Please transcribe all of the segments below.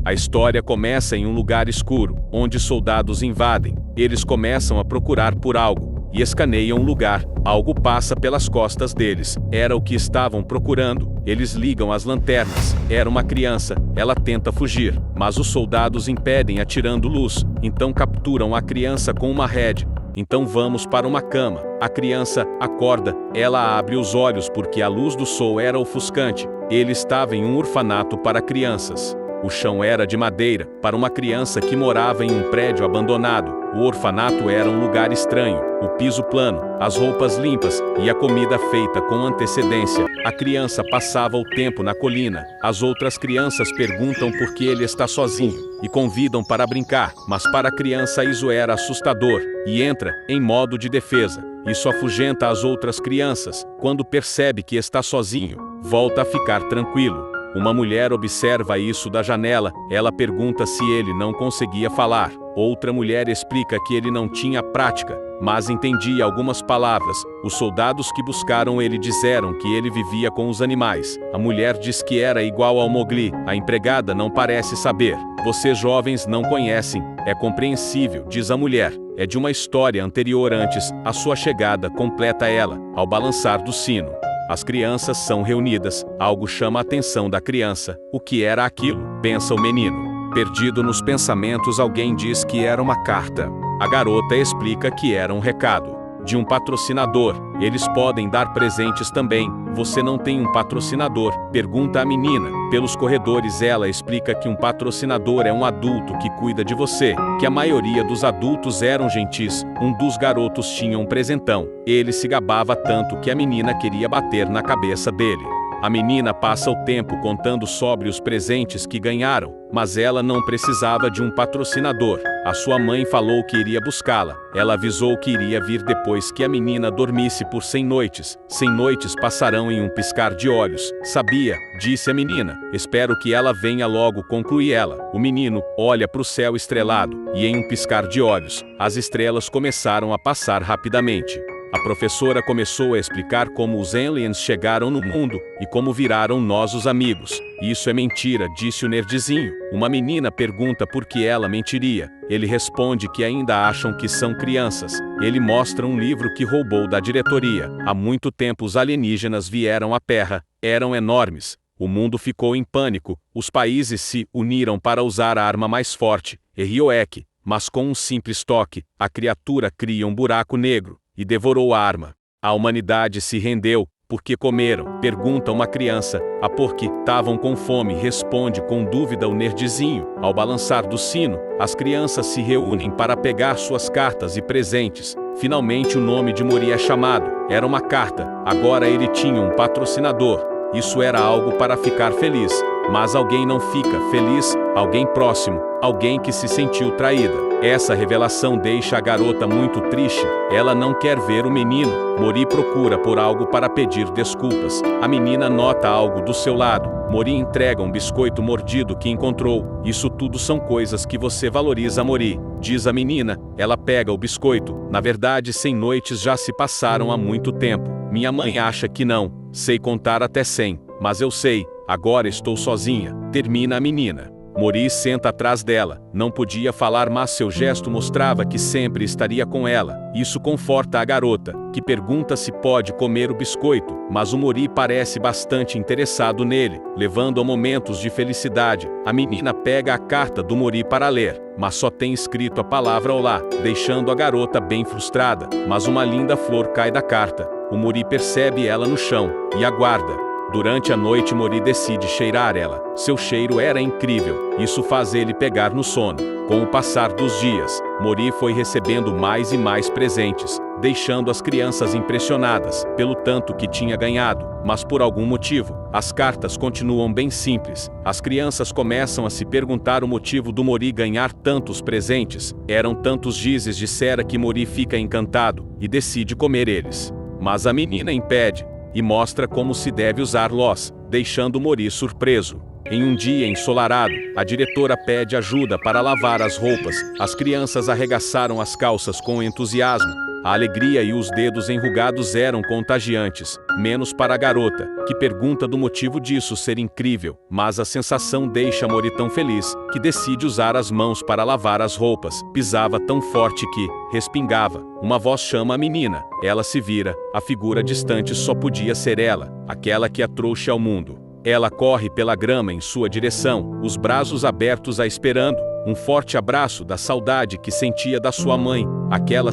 A história começa em um lugar escuro, onde soldados invadem. Eles começam a procurar por algo e escaneiam o lugar. Algo passa pelas costas deles. Era o que estavam procurando. Eles ligam as lanternas. Era uma criança. Ela tenta fugir, mas os soldados impedem atirando luz. Então capturam a criança com uma rede. Então vamos para uma cama. A criança acorda. Ela abre os olhos porque a luz do sol era ofuscante. Ele estava em um orfanato para crianças. O chão era de madeira, para uma criança que morava em um prédio abandonado. O orfanato era um lugar estranho, o piso plano, as roupas limpas e a comida feita com antecedência. A criança passava o tempo na colina. As outras crianças perguntam por que ele está sozinho e convidam para brincar, mas para a criança isso era assustador e entra em modo de defesa. Isso afugenta as outras crianças. Quando percebe que está sozinho, volta a ficar tranquilo. Uma mulher observa isso da janela. Ela pergunta se ele não conseguia falar. Outra mulher explica que ele não tinha prática, mas entendia algumas palavras. Os soldados que buscaram ele disseram que ele vivia com os animais. A mulher diz que era igual ao Mowgli. A empregada não parece saber. Vocês jovens não conhecem. É compreensível, diz a mulher. É de uma história anterior antes. A sua chegada completa ela, ao balançar do sino. As crianças são reunidas. Algo chama a atenção da criança. O que era aquilo? Pensa o menino. Perdido nos pensamentos, alguém diz que era uma carta. A garota explica que era um recado de um patrocinador. Eles podem dar presentes também. Você não tem um patrocinador? Pergunta a menina. Pelos corredores ela explica que um patrocinador é um adulto que cuida de você, que a maioria dos adultos eram gentis. Um dos garotos tinha um presentão. Ele se gabava tanto que a menina queria bater na cabeça dele. A menina passa o tempo contando sobre os presentes que ganharam, mas ela não precisava de um patrocinador. A sua mãe falou que iria buscá-la. Ela avisou que iria vir depois que a menina dormisse por 100 noites. 100 noites passarão em um piscar de olhos. Sabia, disse a menina. Espero que ela venha logo, conclui ela. O menino olha para o céu estrelado, e em um piscar de olhos, as estrelas começaram a passar rapidamente. A professora começou a explicar como os aliens chegaram no mundo e como viraram nós os amigos. Isso é mentira, disse o nerdzinho. Uma menina pergunta por que ela mentiria. Ele responde que ainda acham que são crianças. Ele mostra um livro que roubou da diretoria. Há muito tempo os alienígenas vieram à Terra. Eram enormes. O mundo ficou em pânico. Os países se uniram para usar a arma mais forte, Ryuek. Mas com um simples toque, a criatura cria um buraco negro e devorou a arma. A humanidade se rendeu, porque comeram? Pergunta uma criança. A porque estavam com fome, responde com dúvida o nerdzinho. Ao balançar do sino, as crianças se reúnem para pegar suas cartas e presentes. Finalmente o nome de Mori é chamado. Era uma carta. Agora ele tinha um patrocinador. Isso era algo para ficar feliz. Mas alguém não fica feliz, alguém próximo, alguém que se sentiu traída. Essa revelação deixa a garota muito triste. Ela não quer ver o menino. Mori procura por algo para pedir desculpas. A menina nota algo do seu lado. Mori entrega um biscoito mordido que encontrou. Isso tudo são coisas que você valoriza, Mori, diz a menina. Ela pega o biscoito. Na verdade, 100 noites já se passaram há muito tempo. Minha mãe acha que não sei contar até 100, mas eu sei. Agora estou sozinha, termina a menina. Mori senta atrás dela. Não podia falar, mas seu gesto mostrava que sempre estaria com ela. Isso conforta a garota, que pergunta se pode comer o biscoito, mas o Mori parece bastante interessado nele, levando a momentos de felicidade. A menina pega a carta do Mori para ler, mas só tem escrito a palavra olá, deixando a garota bem frustrada. Mas uma linda flor cai da carta. O Mori percebe ela no chão e aguarda. Durante a noite Mori decide cheirar ela. Seu cheiro era incrível. Isso faz ele pegar no sono. Com o passar dos dias, Mori foi recebendo mais e mais presentes, deixando as crianças impressionadas pelo tanto que tinha ganhado. Mas por algum motivo, as cartas continuam bem simples. As crianças começam a se perguntar o motivo do Mori ganhar tantos presentes. Eram tantos dizes, dissera que Mori fica encantado e decide comer eles. Mas a menina impede e mostra como se deve usar Loss, deixando Mori surpreso. Em um dia ensolarado, a diretora pede ajuda para lavar as roupas. As crianças arregaçaram as calças com entusiasmo. A alegria e os dedos enrugados eram contagiantes, menos para a garota, que pergunta do motivo disso ser incrível, mas a sensação deixa Mori tão feliz, que decide usar as mãos para lavar as roupas. Pisava tão forte que respingava. Uma voz chama a menina. Ela se vira. A figura distante só podia ser ela, aquela que a trouxe ao mundo. Ela corre pela grama em sua direção, os braços abertos a esperando. Um forte abraço da saudade que sentia da sua mãe. Aquela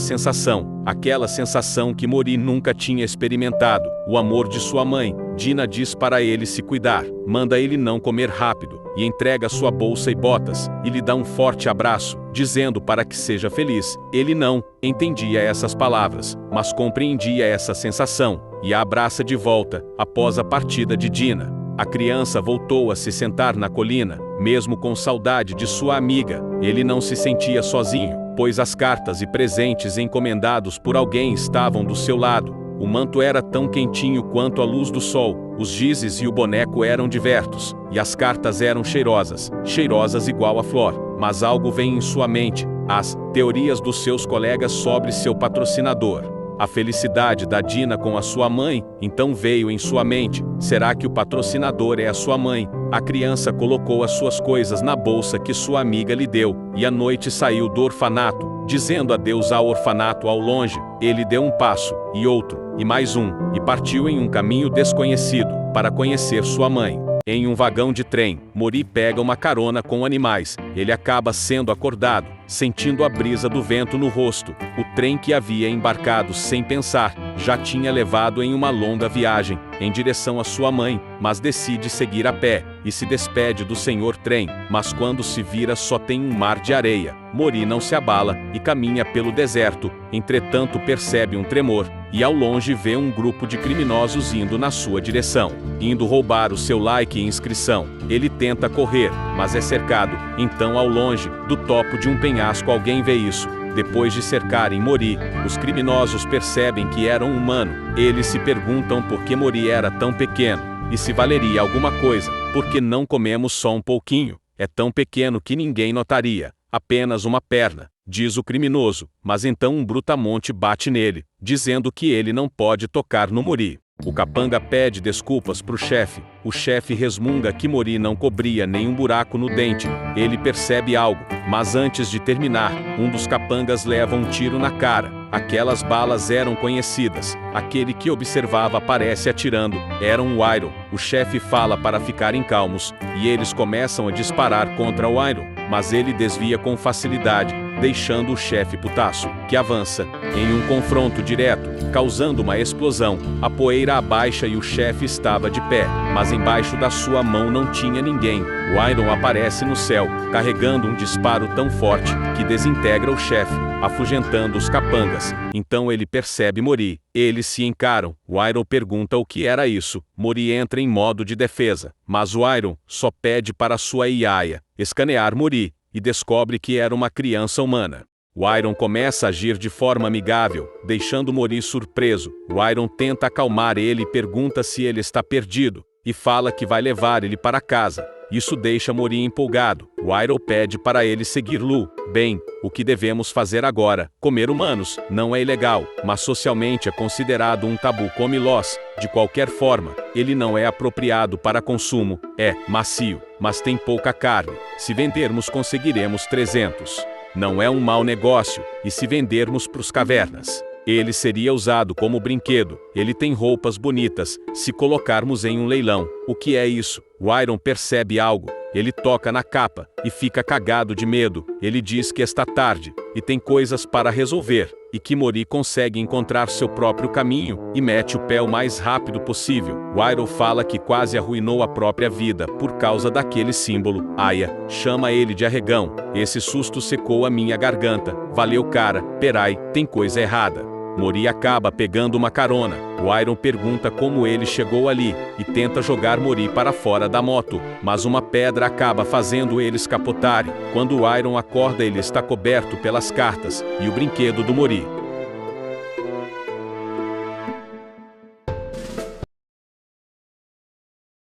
sensação que Mori nunca tinha experimentado. O amor de sua mãe. Dina diz para ele se cuidar, manda ele não comer rápido, e entrega sua bolsa e botas, e lhe dá um forte abraço, dizendo para que seja feliz. Ele não entendia essas palavras, mas compreendia essa sensação, e a abraça de volta, após a partida de Dina. A criança voltou a se sentar na colina, mesmo com saudade de sua amiga. Ele não se sentia sozinho, pois as cartas e presentes encomendados por alguém estavam do seu lado. O manto era tão quentinho quanto a luz do sol, os gizes e o boneco eram diversos, e as cartas eram cheirosas igual a flor. Mas algo vem em sua mente, as teorias dos seus colegas sobre seu patrocinador. A felicidade da Dina com a sua mãe, então veio em sua mente. Será que o patrocinador é a sua mãe? A criança colocou as suas coisas na bolsa que sua amiga lhe deu, e à noite saiu do orfanato, dizendo adeus ao orfanato ao longe. Ele deu um passo, e outro, e mais um, e partiu em um caminho desconhecido, para conhecer sua mãe. Em um vagão de trem, Mori pega uma carona com animais. Ele acaba sendo acordado, sentindo a brisa do vento no rosto. O trem que havia embarcado sem pensar, já tinha levado em uma longa viagem, em direção à sua mãe, mas decide seguir a pé, e se despede do senhor trem, mas quando se vira só tem um mar de areia. Mori não se abala, e caminha pelo deserto, entretanto percebe um tremor, e ao longe vê um grupo de criminosos indo na sua direção, indo roubar o seu like e inscrição. Ele tenta correr, mas é cercado. Então ao longe, do topo de um penhasco alguém vê isso. Depois de cercarem Mori, os criminosos percebem que era um humano. Eles se perguntam por que Mori era tão pequeno, e se valeria alguma coisa. Porque não comemos só um pouquinho? É tão pequeno que ninguém notaria. Apenas uma perna, diz o criminoso, mas então um brutamonte bate nele, dizendo que ele não pode tocar no Mori. O capanga pede desculpas pro chefe. O chefe resmunga que Mori não cobria nenhum buraco no dente. Ele percebe algo, mas antes de terminar, um dos capangas leva um tiro na cara. Aquelas balas eram conhecidas. Aquele que observava aparece atirando. Era um Iron. O chefe fala para ficarem calmos, e eles começam a disparar contra o Iron, mas ele desvia com facilidade, deixando o chefe putaço, que avança, em um confronto direto, causando uma explosão. A poeira abaixa e o chefe estava de pé, mas embaixo da sua mão não tinha ninguém. O Iron aparece no céu, carregando um disparo tão forte, que desintegra o chefe, afugentando os capangas. Então ele percebe Mori. Eles se encaram. O Iron pergunta o que era isso. Mori entra em modo de defesa, mas o Iron só pede para sua Iaia escanear Mori, e descobre que era uma criança humana. O Iron começa a agir de forma amigável, deixando Mori surpreso. O Iron tenta acalmar ele e pergunta se ele está perdido, e fala que vai levar ele para casa. Isso deixa Mori empolgado. O Iron pede para ele seguir Lu. Bem, o que devemos fazer agora? Comer humanos não é ilegal, mas socialmente é considerado um tabu. Come los. De qualquer forma, ele não é apropriado para consumo. É macio, mas tem pouca carne. Se vendermos conseguiremos 300. Não é um mau negócio, e se vendermos pros cavernas? Ele seria usado como brinquedo. Ele tem roupas bonitas, se colocarmos em um leilão. O que é isso? O Iron percebe algo. Ele toca na capa, e fica cagado de medo. Ele diz que está tarde, e tem coisas para resolver, e que Mori consegue encontrar seu próprio caminho, e mete o pé o mais rápido possível. O Iron fala que quase arruinou a própria vida, por causa daquele símbolo. Aya chama ele de arregão. Esse susto secou a minha garganta. Valeu cara, perai, tem coisa errada. Mori acaba pegando uma carona. O Iron pergunta como ele chegou ali, e tenta jogar Mori para fora da moto, mas uma pedra acaba fazendo eles capotarem. Quando o Iron acorda, ele está coberto pelas cartas, e o brinquedo do Mori.